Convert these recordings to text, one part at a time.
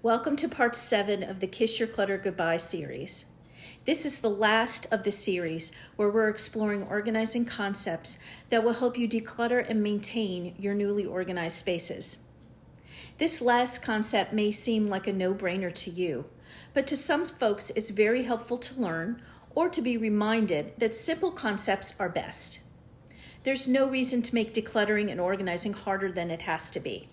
Welcome to part 7 of the Kiss Your Clutter Goodbye series. This is the last of the series where we're exploring organizing concepts that will help you declutter and maintain your newly organized spaces. This last concept may seem like a no-brainer to you, but to some folks it's very helpful to learn or to be reminded that simple concepts are best. There's no reason to make decluttering and organizing harder than it has to be.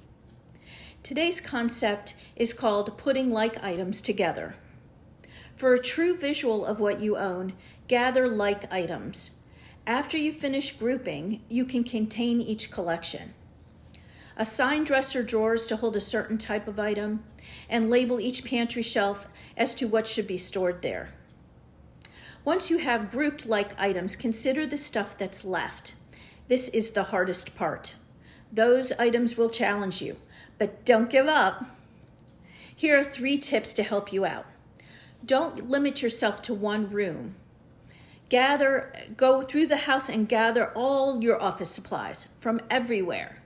Today's concept is called putting like items together. For a true visual of what you own, gather like items. After you finish grouping, you can contain each collection. Assign dresser drawers to hold a certain type of item, and label each pantry shelf as to what should be stored there. Once you have grouped like items, consider the stuff that's left. This is the hardest part. Those items will challenge you, but don't give up. Here are 3 tips to help you out. Don't limit yourself to one room. Go through the house and gather all your office supplies from everywhere.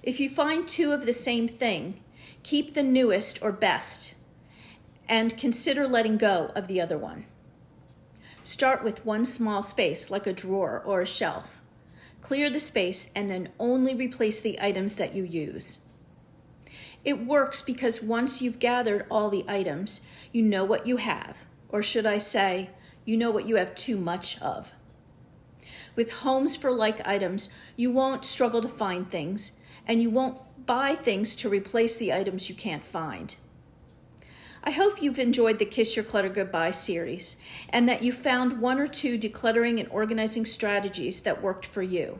If you find 2 of the same thing, keep the newest or best and consider letting go of the other one. Start with one small space like a drawer or a shelf. Clear the space and then only replace the items that you use. It works because once you've gathered all the items, you know what you have, or should I say, you know what you have too much of. With homes for like items, you won't struggle to find things, and you won't buy things to replace the items you can't find. I hope you've enjoyed the Kiss Your Clutter Goodbye series, and that you found 1 or 2 decluttering and organizing strategies that worked for you.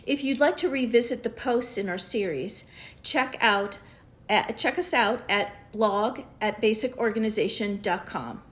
If you'd like to revisit the posts in our series, check us out at blog@basicorganization.com.